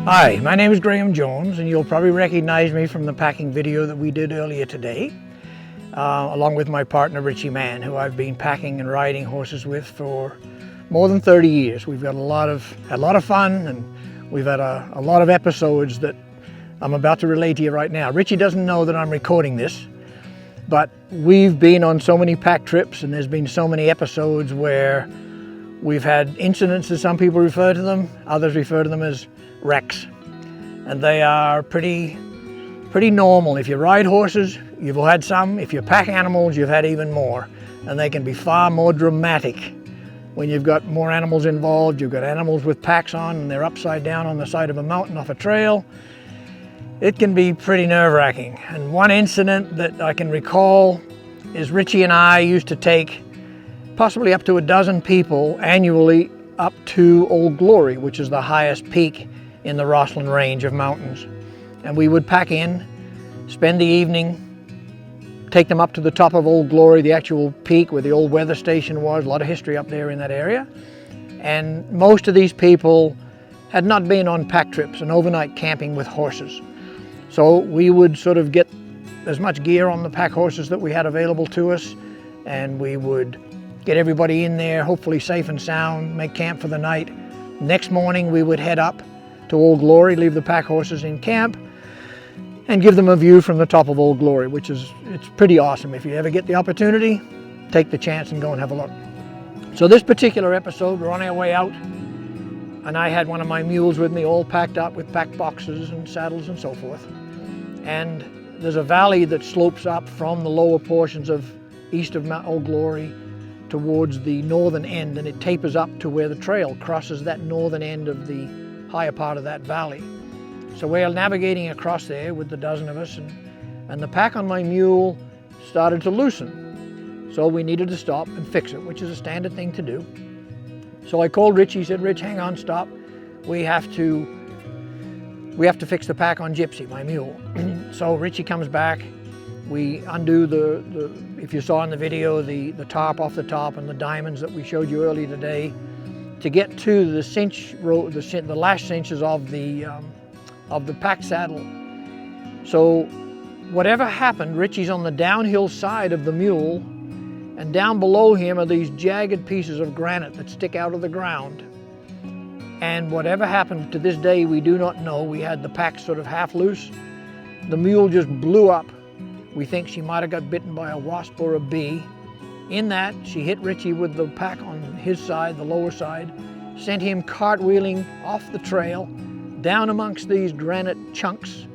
Hi, my name is Graham Jones, and you'll probably recognize me from the packing video that we did earlier today, along with my partner Richie Mann, who I've been packing and riding horses with for more than 30 years. We've got a lot of fun, and we've had a lot of episodes that I'm about to relate to you right now. Richie doesn't know that I'm recording this, but we've been on so many pack trips, and there's been so many episodes where we've had incidents, as some people refer to them, others refer to them as wrecks, and they are pretty normal. If you ride horses, you've had some. If you pack animals, you've had even more, and they can be far more dramatic when you've got more animals involved. You've got animals with packs on and they're upside down on the side of a mountain off a trail. It can be pretty nerve-wracking. And one incident that I can recall is Richie and I used to take possibly up to a dozen people annually up to Old Glory, which is the highest peak in the Rossland range of mountains. And we would pack in, spend the evening, take them up to the top of Old Glory, the actual peak where the old weather station was. A lot of history up there in that area. And most of these people had not been on pack trips and overnight camping with horses. So we would sort of get as much gear on the pack horses that we had available to us, and we would get everybody in there, hopefully safe and sound, make camp for the night. Next morning we would head up to Old Glory, leave the pack horses in camp, and give them a view from the top of Old Glory, it's pretty awesome. If you ever get the opportunity, take the chance and go and have a look. So this particular episode, we're on our way out, and I had one of my mules with me, all packed up with pack boxes and saddles and so forth. And there's a valley that slopes up from the lower portions of east of Mount Old Glory towards the northern end, and it tapers up to where the trail crosses that northern end of the higher part of that valley. So we're navigating across there with the dozen of us, and the pack on my mule started to loosen. So we needed to stop and fix it, which is a standard thing to do. So I called Richie, said, "Rich, hang on, stop. We have to fix the pack on Gypsy, my mule." So Richie comes back. We undo the if you saw in the video, the tarp off the top and the diamonds that we showed you earlier today to get to the cinch row, the lash cinches of the pack saddle. So whatever happened, Richie's on the downhill side of the mule, and down below him are these jagged pieces of granite that stick out of the ground. And whatever happened, to this day we do not know. We had the pack sort of half loose. The mule just blew up. We think she might have got bitten by a wasp or a bee. In that, she hit Richie with the pack on his side, the lower side, sent him cartwheeling off the trail, down amongst these granite chunks,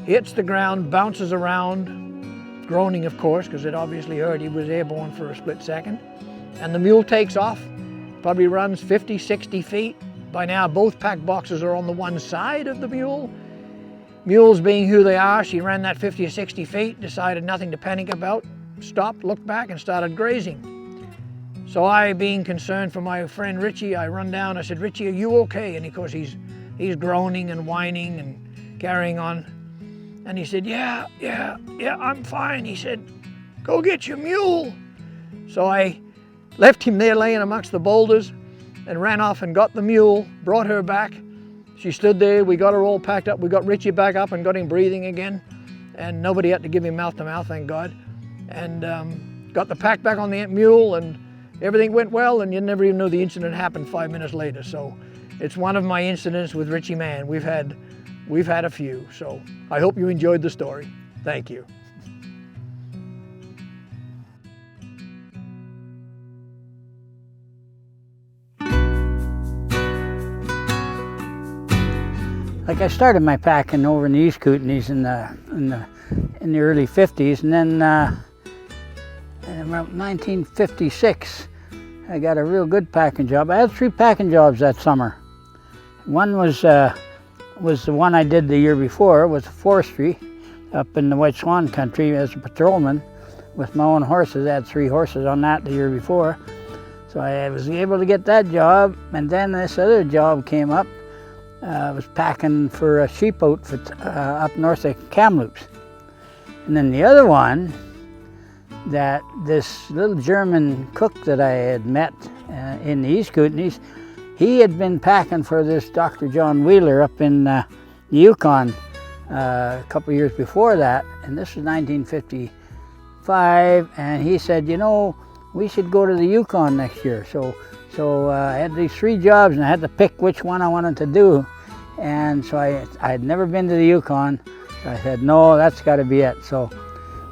hits the ground, bounces around, groaning of course, because it obviously hurt. He was airborne for a split second. And the mule takes off, probably runs 50, 60 feet. By now, both pack boxes are on the one side of the mule. Mules being who they are, she ran that 50 or 60 feet, decided nothing to panic about, stopped, looked back, and started grazing. So I, being concerned for my friend Richie, I run down, I said, "Richie, are you okay?" And of course he's groaning and whining and carrying on. And he said, yeah, I'm fine." He said, "Go get your mule." So I left him there laying amongst the boulders and ran off and got the mule, brought her back. She stood there, we got her all packed up, we got Richie back up and got him breathing again, and nobody had to give him mouth to mouth, thank God. And got the pack back on the mule, and everything went well, and you never even knew the incident happened 5 minutes later. So it's one of my incidents with Richie Mann. We've had a few, so I hope you enjoyed the story. Thank you. Like I started my packing over in the East Kootenays in the early 50s, and then in around 1956 I got a real good packing job. I had 3 packing jobs that summer. One was the one I did the year before, was forestry up in the White Swan country as a patrolman with my own horses. I had 3 horses on that the year before, so I was able to get that job. And then this other job came up. I was packing for a sheep outfit up north of Kamloops. And then the other one, that this little German cook that I had met in the East Kootenays, he had been packing for this Dr. John Wheeler up in the Yukon a couple years before that, and this was 1955, and he said, you know, we should go to the Yukon next year. So I had these 3 jobs, and I had to pick which one I wanted to do. And so I had never been to the Yukon, so I said, no, that's got to be it. So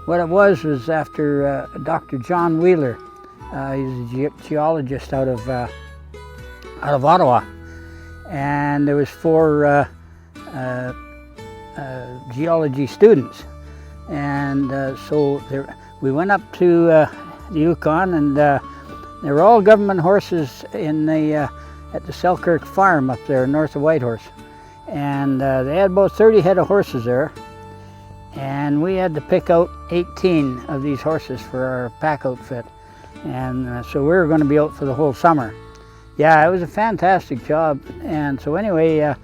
what it was after Dr. John Wheeler. He's a geologist out of Ottawa, and there was 4 geology students, and so we went up to the Yukon, and they were all government horses in at the Selkirk farm up there north of Whitehorse, and they had about 30 head of horses there, and we had to pick out 18 of these horses for our pack outfit, and so we were going to be out for the whole summer. Yeah, it was a fantastic job, and so anyway,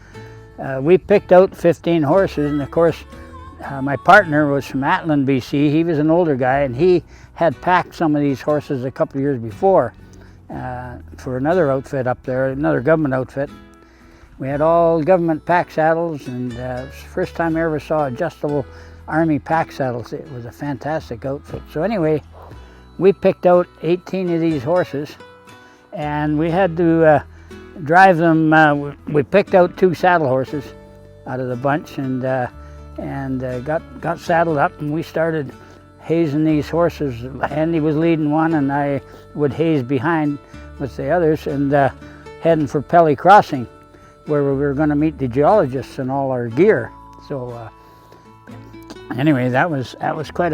we picked out 15 horses, and of course my partner was from Atlan, BC. He was an older guy, and he had packed some of these horses a couple of years before for another outfit up there, another government outfit. We had all government pack saddles, and it was the first time I ever saw adjustable Army pack saddles. It was a fantastic outfit. So anyway, we picked out 18 of these horses, and we had to drive them. We picked out 2 saddle horses out of the bunch, and got saddled up, and we started hazing these horses. Andy was leading one, and I would haze behind with the others, and heading for Pelly Crossing, where we were going to meet the geologists and all our gear. So anyway, that was quite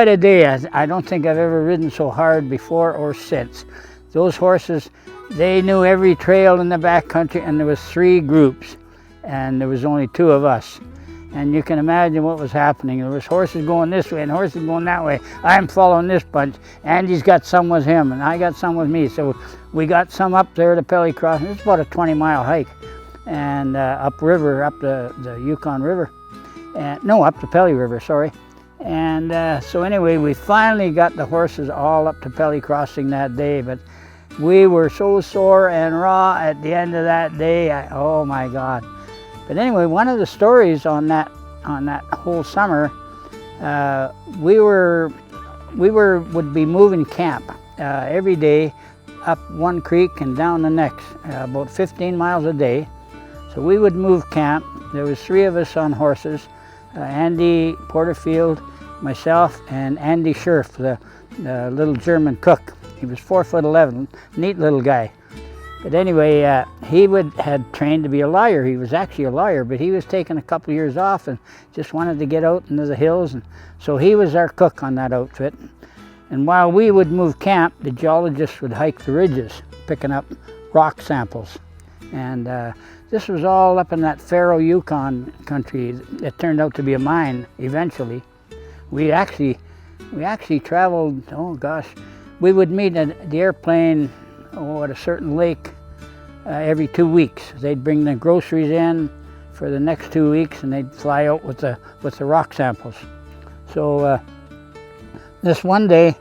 a day. I don't think I've ever ridden so hard before or since. Those horses, they knew every trail in the backcountry, and there was 3 groups, and there was only 2 of us. And you can imagine what was happening. There was horses going this way and horses going that way. I'm following this bunch. Andy's got some with him, and I got some with me. So we got some up there to Pelly Crossing. It's about a 20-mile hike, and upriver, up the Yukon River. No, up the Pelly River, sorry. And so anyway, we finally got the horses all up to Pelly Crossing that day, but we were so sore and raw at the end of that day. Oh my God. But anyway, one of the stories on that whole summer, we would be moving camp every day up one creek and down the next, about 15 miles a day. So we would move camp. There was 3 of us on horses, Andy Porterfield, myself, and Andy Scherf, the little German cook. He was 4'11", neat little guy. But anyway, he had trained to be a lawyer. He was actually a lawyer, but he was taking a couple of years off and just wanted to get out into the hills. And so he was our cook on that outfit. And while we would move camp, the geologists would hike the ridges, picking up rock samples. And this was all up in that Faro Yukon country. It turned out to be a mine eventually. We actually traveled, oh gosh, we would meet at the airplane at a certain lake every 2 weeks. They'd bring the groceries in for the next 2 weeks, and they'd fly out with the rock samples. So this one day,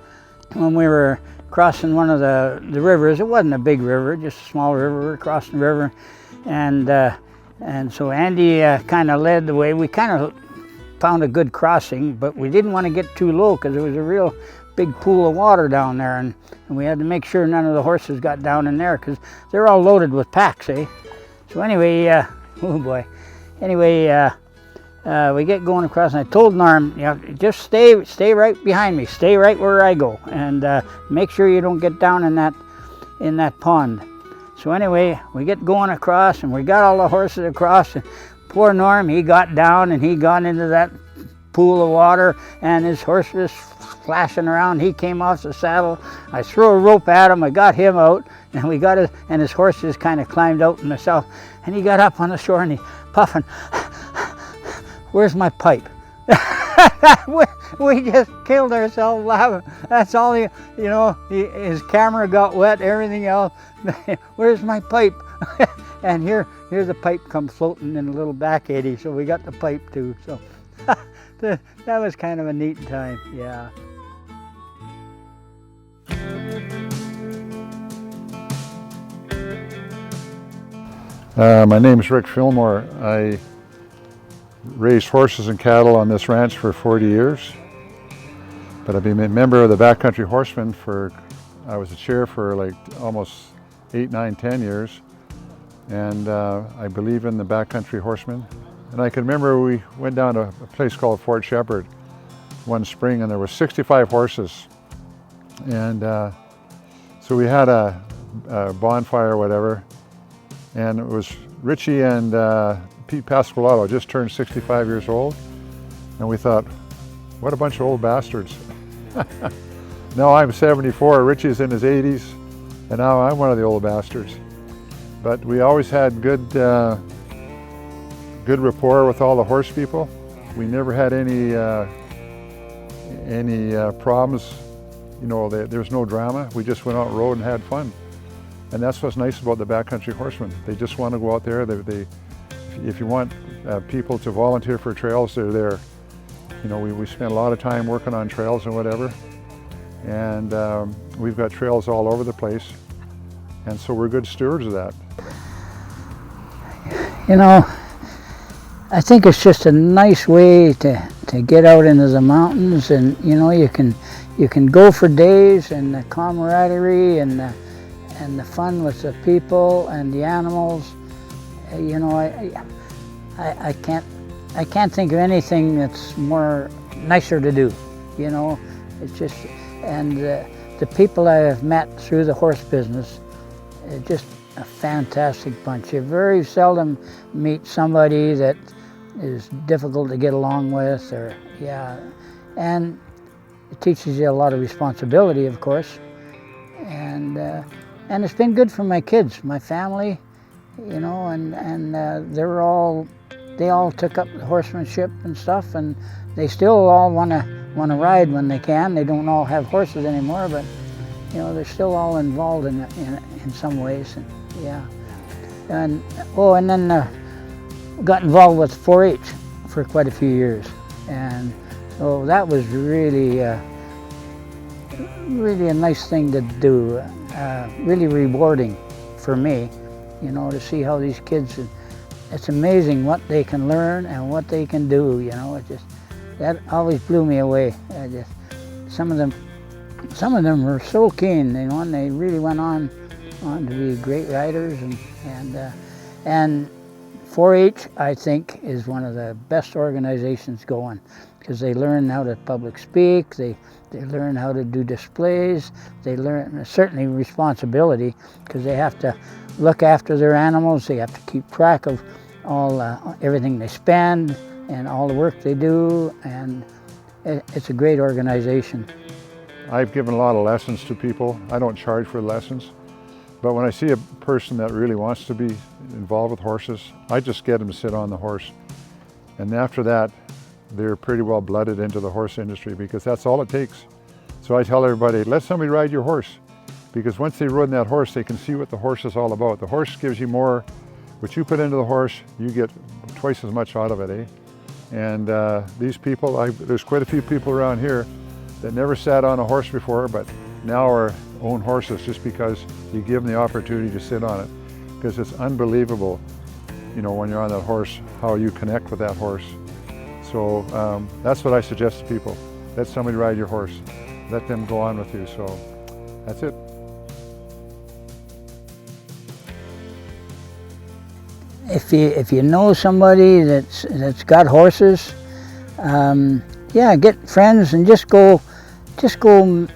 when we were crossing one of the rivers, it wasn't a big river, just a small river. We were crossing the river, and so Andy kind of led the way. We kind of found a good crossing, but we didn't want to get too low because there was a real big pool of water down there, and we had to make sure none of the horses got down in there because they're all loaded with packs, eh? So anyway, oh boy. Anyway, we get going across, and I told Norm, you know, just stay right behind me, stay right where I go, and make sure you don't get down in that pond. So anyway, we get going across, and we got all the horses across, and poor Norm, he got down and he got into that pool of water, and his horse was flashing around. He came off the saddle. I threw a rope at him. I got him out, and his horse just kind of climbed out in the south. And he got up on the shore and he puffing. Where's my pipe? we just killed ourselves laughing. That's all his camera got wet, everything else. Where's my pipe? And here the pipe comes floating in a little back eddy, so we got the pipe too. So that was kind of a neat time, yeah. My name is Rick Fillmore. I raised horses and cattle on this ranch for 40 years, but I've been a member of the BackCountry Horseman I was the chair for like almost 8, 9, 10 years, and I believe in the BackCountry Horseman. And I can remember we went down to a place called Fort Shepherd one spring, and there were 65 horses, and so we had a bonfire or whatever, and it was Richie and Pete Pasqualato just turned 65 years old, and we thought, what a bunch of old bastards. Now I'm 74, Richie's in his 80s, and now I'm one of the old bastards. But we always had good rapport with all the horse people. We never had any problems. You know, there's no drama. We just went out and rode and had fun. And that's what's nice about the BackCountry Horsemen. They just want to go out there. If you want people to volunteer for trails, they're there. You know, we spend a lot of time working on trails and whatever. And we've got trails all over the place. And so we're good stewards of that. You know, I think it's just a nice way to get out into the mountains, and you know, you can go for days, and the camaraderie and the fun with the people and the animals. You know, I can't think of anything that's nicer to do. You know, it's just, and the people I have met through the horse business, just a fantastic bunch. You very seldom meet somebody that is difficult to get along with, or and it teaches you a lot of responsibility, of course, and it's been good for my kids, my family, you know, and they all took up the horsemanship and stuff, and they still all want to ride when they can. They don't all have horses anymore, but you know, they're still all involved in some ways, and and then got involved with 4-H for quite a few years, and so that was really a nice thing to do, really rewarding for me, you know, to see how these kids, it's amazing what they can learn and what they can do, you know. That always blew me away. Some of them were so keen, you know, and they really went on to be great riders, and 4-H, I think, is one of the best organizations going, because they learn how to public speak, they learn how to do displays, they learn certainly responsibility, because they have to look after their animals, they have to keep track of everything they spend and all the work they do, and it's a great organization. I've given a lot of lessons to people. I don't charge for lessons. But when I see a person that really wants to be involved with horses, I just get them to sit on the horse. And after that, they're pretty well blooded into the horse industry, because that's all it takes. So I tell everybody, let somebody ride your horse, because once they've ridden that horse, they can see what the horse is all about. The horse gives you more. What you put into the horse, you get twice as much out of it, eh? And these people, there's quite a few people around here that never sat on a horse before, but now are own horses just because you give them the opportunity to sit on it. Because it's unbelievable, you know, when you're on that horse, how you connect with that horse. So that's what I suggest to people. Let somebody ride your horse. Let them go on with you. So that's it. If you know somebody that's got horses, get friends and just go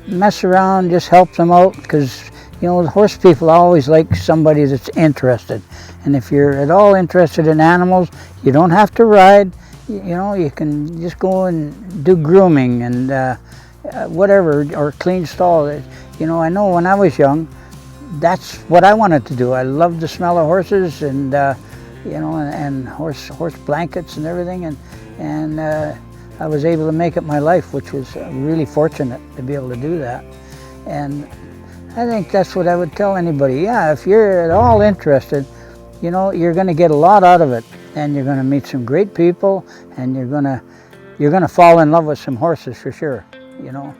mess around, just help them out, because you know, the horse people always like somebody that's interested. And if you're at all interested in animals, you don't have to ride. You know, you can just go and do grooming and whatever, or clean stall. You know, I know when I was young, that's what I wanted to do. I loved the smell of horses, and you know, and horse blankets and everything, and I was able to make it my life, which was really fortunate to be able to do that. And I think that's what I would tell anybody. Yeah, if you're at all interested, you know, you're going to get a lot out of it, and you're going to meet some great people, and you're going to fall in love with some horses for sure, you know.